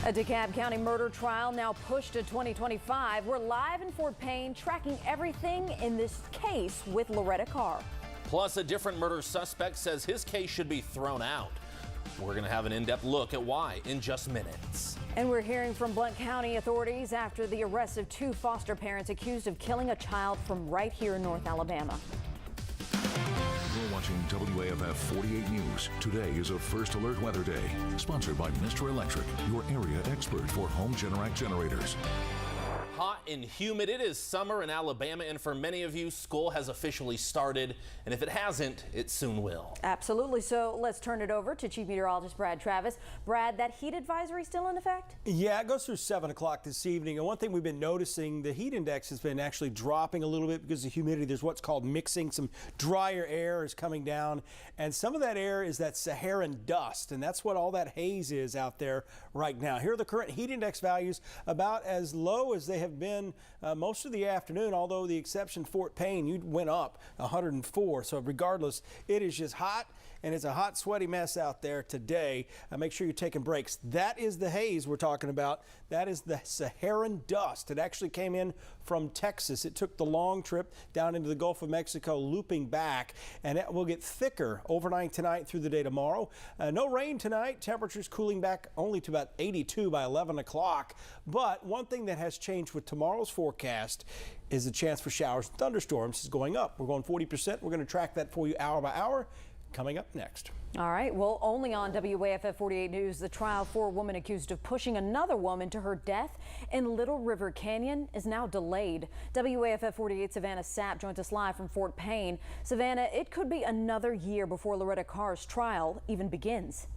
A DeKalb County murder trial now pushed to 2025. We're live in Fort Payne, tracking everything in this case with Loretta Carr. Plus, a different murder suspect says his case should be thrown out. We're going to have an in-depth look at why in just minutes. And we're hearing from Blount County authorities after the arrest of 2 foster parents accused of killing a child from right here in North Alabama. You're watching WAFF 48 News. Today is a First Alert Weather Day, sponsored by Mr. Electric, your area expert for home Generac generators. Hot and humid. It is summer in Alabama, and for many of you, school has officially started. And if it hasn't, it soon will. Absolutely. So let's turn it over to Chief Meteorologist Brad Travis. Brad, that heat advisory still in effect? Yeah, it goes through 7 o'clock this evening. And one thing we've been noticing, the heat index has been actually dropping a little bit because of humidity. There's what's called mixing. Some drier air is coming down. And some of that air is that Saharan dust. And that's what all that haze is out there right now. Here are the current heat index values, about as low as they have been most of the afternoon, although the exception Fort Payne, you went up 104. So regardless, it is just hot, and it's a hot, sweaty mess out there today. Make sure you're taking breaks. That is the haze we're talking about. That is the Saharan dust. It actually came in from Texas. It took the long trip down into the Gulf of Mexico, looping back, and it will get thicker overnight tonight through the day tomorrow. No rain tonight. Temperatures cooling back only to about 82 by 11 o'clock. But one thing that has changed with tomorrow's forecast is the chance for showers and thunderstorms is going up. We're going 40%. We're going to track that for you hour by hour. Coming up next. All right. Well, only on WAFF 48 News, the trial for a woman accused of pushing another woman to her death in Little River Canyon is now delayed. WAFF 48 Savannah Sapp joins us live from Fort Payne. Savannah, it could be another year before Loretta Carr's trial even begins.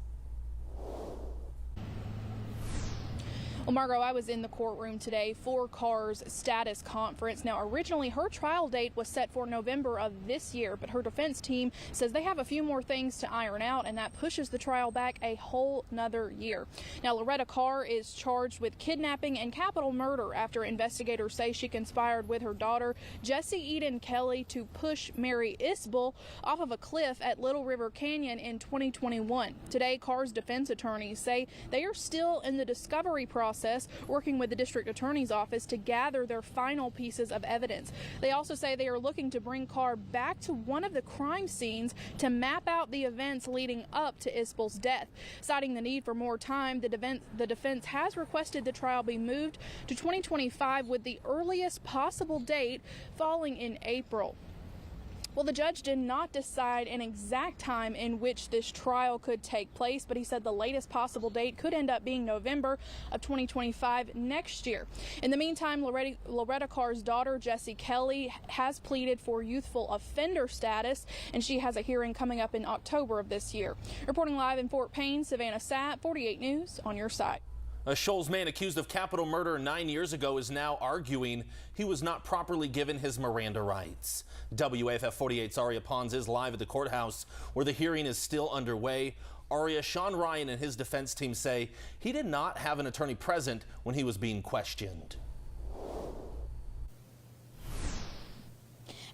Well, Margot, I was in the courtroom today for Carr's status conference. Now, originally her trial date was set for November of this year, but her defense team says they have a few more things to iron out, and that pushes the trial back a whole nother year. Now, Loretta Carr is charged with kidnapping and capital murder after investigators say she conspired with her daughter, Jessie Eden Kelly, to push Mary Isbell off of a cliff at Little River Canyon in 2021. Today, Carr's defense attorneys say they are still in the discovery process, working with the district attorney's office to gather their final pieces of evidence. They also say they are looking to bring Carr back to one of the crime scenes to map out the events leading up to Isbell's death. Citing the need for more time, the defense has requested the trial be moved to 2025 with the earliest possible date falling in April. Well, the judge did not decide an exact time in which this trial could take place, but he said the latest possible date could end up being November of 2025 next year. In the meantime, Loretta Carr's daughter, Jessie Kelly, has pleaded for youthful offender status, and she has a hearing coming up in October of this year. Reporting live in Fort Payne, Savannah Sapp, 48 News, on your side. A Shoals man accused of capital murder 9 years ago is now arguing he was not properly given his Miranda rights. WAFF 48's Aria Pons is live at the courthouse where the hearing is still underway. Aria, Sean Ryan and his defense team say he did not have an attorney present when he was being questioned.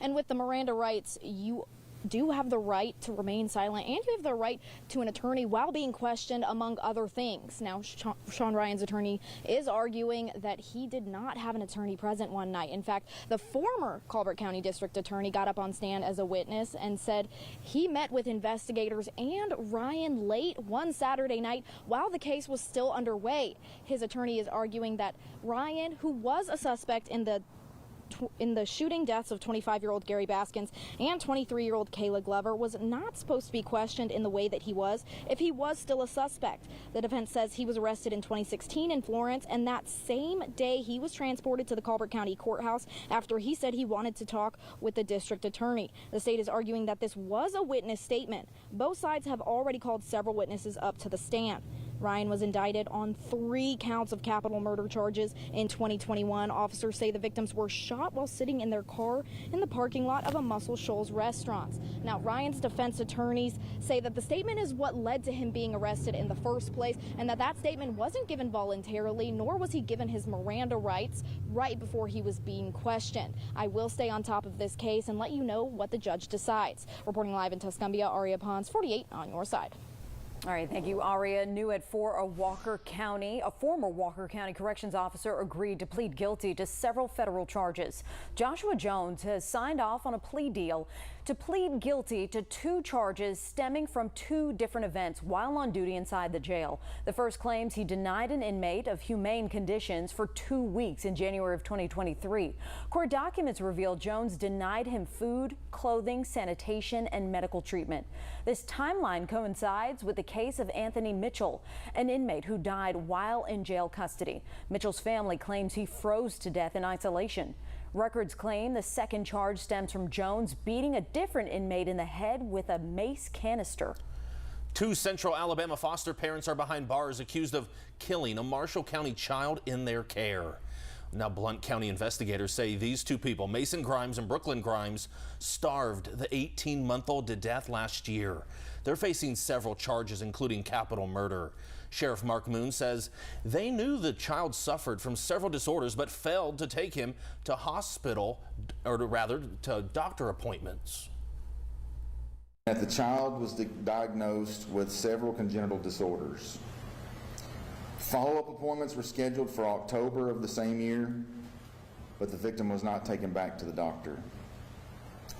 And with the Miranda rights, you do have the right to remain silent, and you have the right to an attorney while being questioned, among other things. Now, Sean Ryan's attorney is arguing that he did not have an attorney present one night. In fact, the former Colbert County District Attorney got up on stand as a witness and said he met with investigators and Ryan late one Saturday night while the case was still underway. His attorney is arguing that Ryan, who was a suspect in the shooting deaths of 25-year-old Gary Baskins and 23-year-old Kayla Glover, was not supposed to be questioned in the way that he was if he was still a suspect. The defense says he was arrested in 2016 in Florence, and that same day he was transported to the Colbert County Courthouse after he said he wanted to talk with the district attorney. The state is arguing that this was a witness statement. Both sides have already called several witnesses up to the stand. Ryan was indicted on 3 counts of capital murder charges in 2021. Officers say the victims were shot while sitting in their car in the parking lot of a Muscle Shoals restaurant. Now, Ryan's defense attorneys say that the statement is what led to him being arrested in the first place, and that statement wasn't given voluntarily, nor was he given his Miranda rights right before he was being questioned. I will stay on top of this case and let you know what the judge decides. Reporting live in Tuscumbia, Aria Pons, 48 on your side. All right, thank you, Aria. New at 4, a former Walker County corrections officer agreed to plead guilty to several federal charges. Joshua Jones has signed off on a plea deal to plead guilty to 2 charges stemming from 2 different events while on duty inside the jail. The first claims he denied an inmate of humane conditions for 2 weeks in January of 2023. Court documents reveal Jones denied him food, clothing, sanitation, and medical treatment. This timeline coincides with the case of Anthony Mitchell, an inmate who died while in jail custody. Mitchell's family claims he froze to death in isolation. Records claim the second charge stems from Jones beating a different inmate in the head with a mace canister. 2 Central Alabama foster parents are behind bars accused of killing a Marshall County child in their care. Now, Blount County investigators say these 2 people, Mason Grimes and Brooklyn Grimes, starved the 18-month-old to death last year. They're facing several charges, including capital murder. Sheriff Mark Moon says they knew the child suffered from several disorders but failed to take him to hospital, or rather to doctor appointments. That the child was diagnosed with several congenital disorders. Follow-up appointments were scheduled for October of the same year, but the victim was not taken back to the doctor.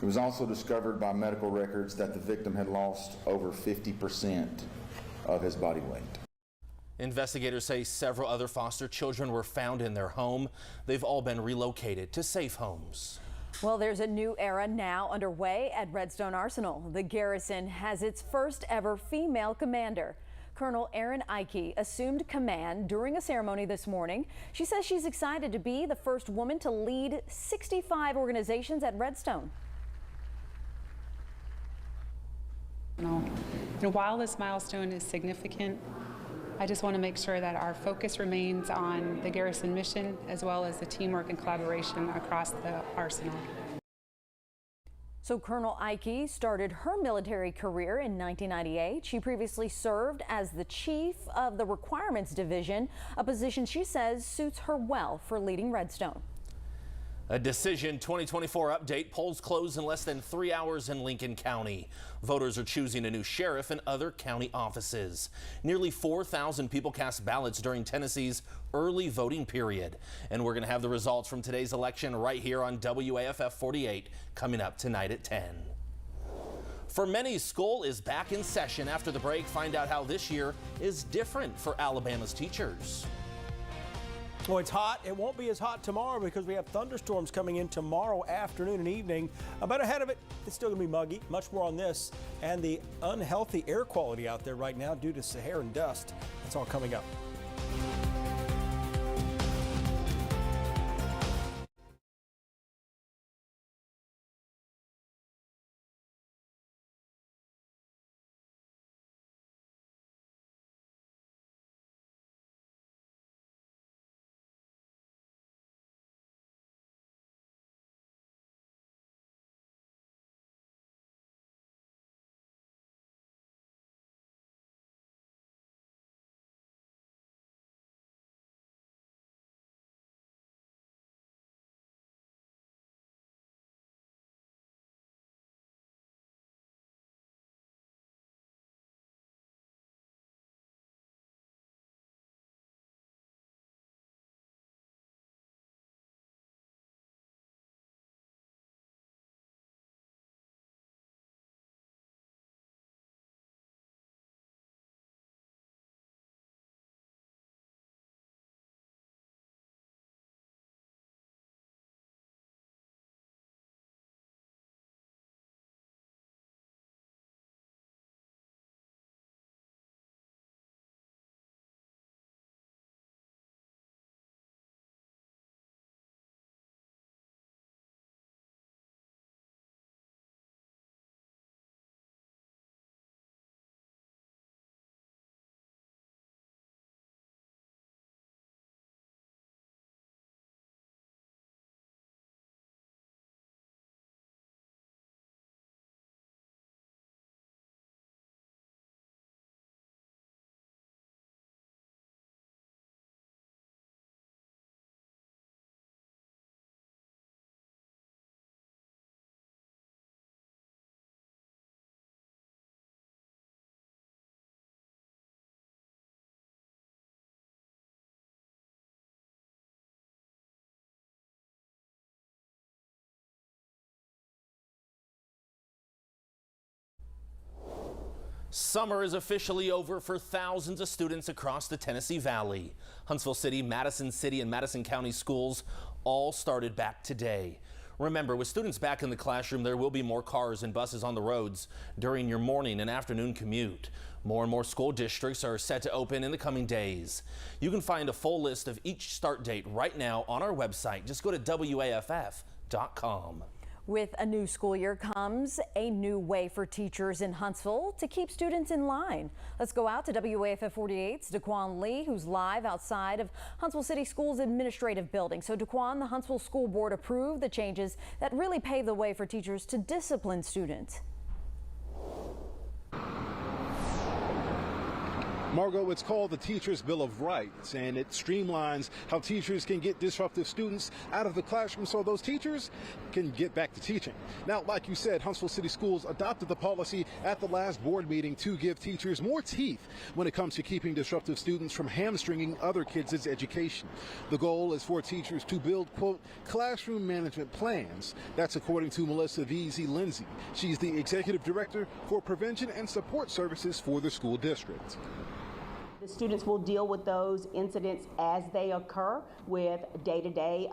It was also discovered by medical records that the victim had lost over 50% of his body weight. Investigators say several other foster children were found in their home. They've all been relocated to safe homes. Well, there's a new era now underway at Redstone Arsenal. The garrison has its first ever female commander. Colonel Erin Ike assumed command during a ceremony this morning. She says she's excited to be the first woman to lead 65 organizations at Redstone. While this milestone is significant, I just want to make sure that our focus remains on the garrison mission as well as the teamwork and collaboration across the arsenal. So Colonel Ike started her military career in 1998. She previously served as the chief of the Requirements Division, a position she says suits her well for leading Redstone. A Decision 2024 update. Polls close in less than 3 hours in Lincoln County. Voters are choosing a new sheriff and other county offices. Nearly 4,000 people cast ballots during Tennessee's early voting period. And we're going to have the results from today's election right here on WAFF 48 coming up tonight at 10. For many, school is back in session after the break. Find out how this year is different for Alabama's teachers. Well, it's hot. It won't be as hot tomorrow because we have thunderstorms coming in tomorrow afternoon and evening. But ahead of it, it's still going to be muggy. Much more on this and the unhealthy air quality out there right now due to Saharan dust. That's all coming up. Summer is officially over for thousands of students across the Tennessee Valley. Huntsville City, and Madison County schools all started back today. Remember, with students back in the classroom, there will be more cars and buses on the roads during your morning and afternoon commute. More and more school districts are set to open in the coming days. You can find a full list of each start date right now on our website. Just go to WAFF.com. With a new school year comes a new way for teachers in Huntsville to keep students in line. Let's go out to WAFF 48's Daquan Lee, who's live outside of Huntsville City Schools Administrative Building. So Daquan, the Huntsville School Board approved the changes that really pave the way for teachers to discipline students. Margot, it's called the Teacher's Bill of Rights, and it streamlines how teachers can get disruptive students out of the classroom so those teachers can get back to teaching. Now, like you said, Huntsville City Schools adopted the policy at the last board meeting to give teachers more teeth when it comes to keeping disruptive students from hamstringing other kids' education. The goal is for teachers to build, quote, classroom management plans. That's according to Melissa V.Z. Lindsay. She's the executive director for prevention and support services for the school district. The students will deal with those incidents as they occur with day-to-day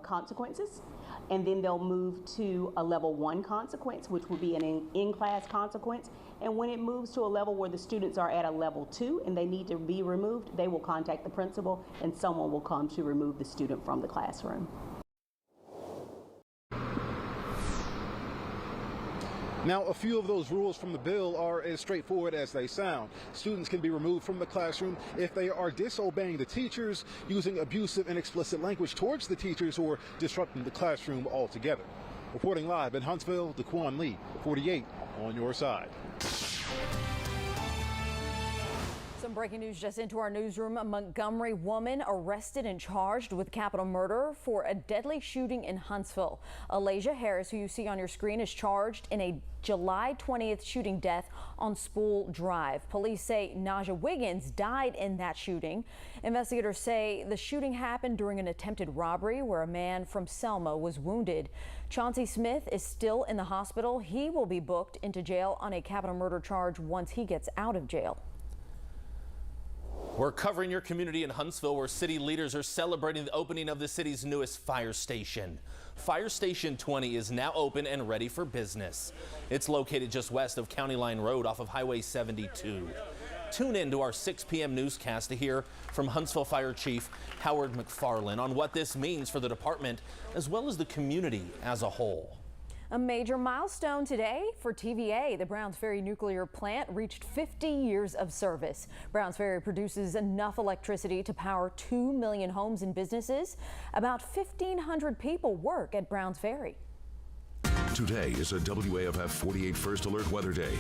consequences, and then they'll move to a level 1 consequence, which will be an in-class consequence. And when it moves to a level where the students are at a level 2 and they need to be removed, they will contact the principal and someone will come to remove the student from the classroom. Now, a few of those rules from the bill are as straightforward as they sound. Students can be removed from the classroom if they are disobeying the teachers, using abusive and explicit language towards the teachers, or disrupting the classroom altogether. Reporting live in Huntsville, Daquan Lee, 48 on your side. Some breaking news just into our newsroom. A Montgomery woman arrested and charged with capital murder for a deadly shooting in Huntsville. Alasia Harris, who you see on your screen, is charged in a July 20th shooting death on Spool Drive. Police say Naja Wiggins died in that shooting. Investigators say the shooting happened during an attempted robbery where a man from Selma was wounded. Chauncey Smith is still in the hospital. He will be booked into jail on a capital murder charge once he gets out of jail. We're covering your community in Huntsville, where city leaders are celebrating the opening of the city's newest fire station. Fire Station 20 is now open and ready for business. It's located just west of County Line Road off of Highway 72. Tune in to our 6 p.m. newscast to hear from Huntsville Fire Chief Howard McFarland on what this means for the department as well as the community as a whole. A major milestone today for TVA. The Browns Ferry nuclear plant reached 50 years of service. Browns Ferry produces enough electricity to power 2 million homes and businesses. About 1,500 people work at Browns Ferry. Today is a WAFF 48 First Alert Weather Day.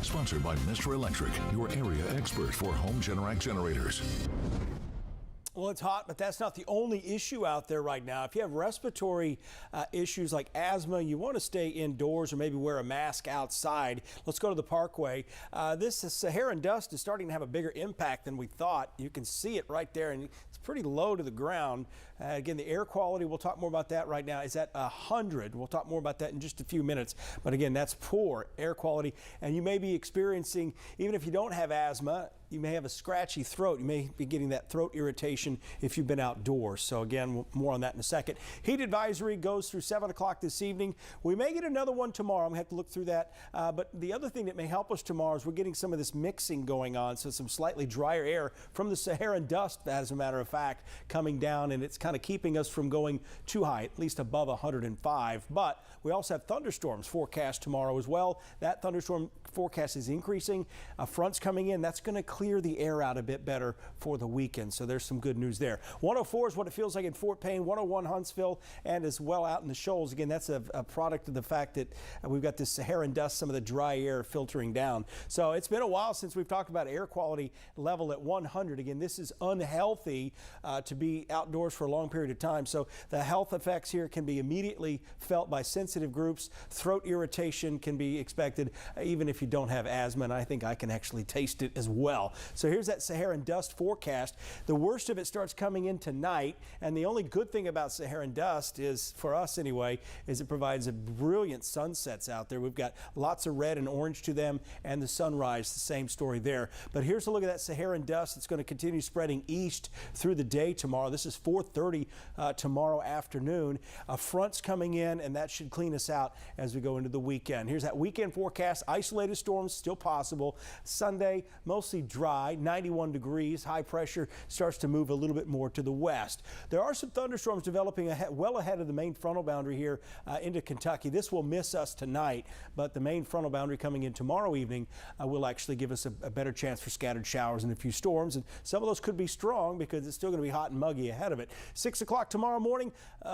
Sponsored by Mr. Electric, your area expert for home Generac generators. Well, it's hot, but that's not the only issue out there right now. If you have respiratory issues like asthma, you want to stay indoors or maybe wear a mask outside. Let's go to the Parkway. This Saharan dust is starting to have a bigger impact than we thought. You can see it right there, and it's pretty low to the ground. Again, the air quality, we'll talk more about that right now, is at 100. We'll talk more about that in just a few minutes. But again, that's poor air quality, and you may be experiencing, even if you don't have asthma, you may have a scratchy throat. You may be getting that throat irritation if you've been outdoors. So again, more on that in a second. Heat advisory goes through 7 o'clock this evening. We may get another one tomorrow. I'm going to have to look through that. But the other thing that may help us tomorrow is we're getting some of this mixing going on. So some slightly drier air from the Saharan dust, as a matter of fact, coming down. And it's kind of keeping us from going too high, at least above 105. But we also have thunderstorms forecast tomorrow as well. That thunderstorm forecast is increasing. Fronts coming in. That's going to clear the air out a bit better for the weekend. So there's some good news there. 104 is what it feels like in Fort Payne, 101 Huntsville, and as well out in the Shoals. Again, that's a product of the fact that we've got this Saharan dust, some of the dry air filtering down. So it's been a while since we've talked about air quality level at 100. Again, this is unhealthy to be outdoors for a long period of time. So the health effects here can be immediately felt by sensitive groups. Throat irritation can be expected even if you don't have asthma, and I think I can actually taste it as well. So here's that Saharan dust forecast. The worst of it starts coming in tonight, and the only good thing about Saharan dust is, for us anyway, is it provides a brilliant sunsets out there. We've got lots of red and orange to them, and the sunrise, the same story there. But here's a look at that Saharan dust. It's going to continue spreading east through the day tomorrow. This is 4:30 tomorrow afternoon. A front's coming in, and that should clean us out as we go into the weekend. Here's that weekend forecast. Isolated storms still possible. Sunday, mostly dry, 91 degrees. High pressure starts to move a little bit more to the west. There are some thunderstorms developing well ahead of the main frontal boundary here into Kentucky. This will miss us tonight, but the main frontal boundary coming in tomorrow evening will actually give us a better chance for scattered showers and a few storms. And some of those could be strong because it's still going to be hot and muggy ahead of it. 6 o'clock tomorrow morning,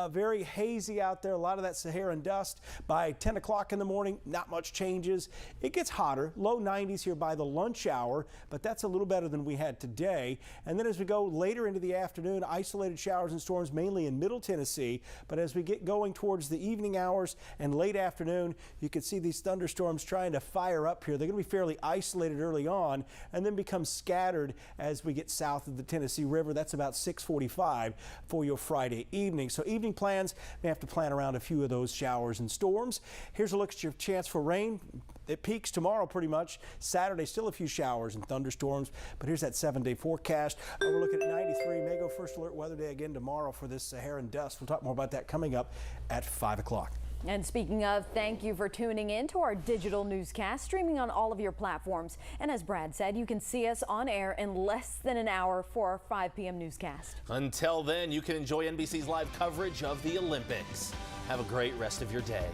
very hazy out there. A lot of that Saharan dust. By 10 o'clock in the morning, not much changes. It gets hotter, low 90s here by the lunch hour, but that's a little better than we had today. And then as we go later into the afternoon, isolated showers and storms mainly in Middle Tennessee. But as we get going towards the evening hours and late afternoon, you can see these thunderstorms trying to fire up here. They're going to be fairly isolated early on and then become scattered as we get south of the Tennessee River. That's about 6:45 for your Friday evening. So evening plans, may have to plan around a few of those showers and storms. Here's a look at your chance for rain. It peaks tomorrow pretty much. Saturday, still a few showers and thunderstorms, but here's that 7-day forecast. We're looking at 93. May go first alert weather day again tomorrow for this Saharan dust. We'll talk more about that coming up at 5 o'clock. And speaking of, thank you for tuning in to our digital newscast, streaming on all of your platforms. And as Brad said, you can see us on air in less than an hour for our 5 p.m. newscast. Until then, you can enjoy NBC's live coverage of the Olympics. Have a great rest of your day.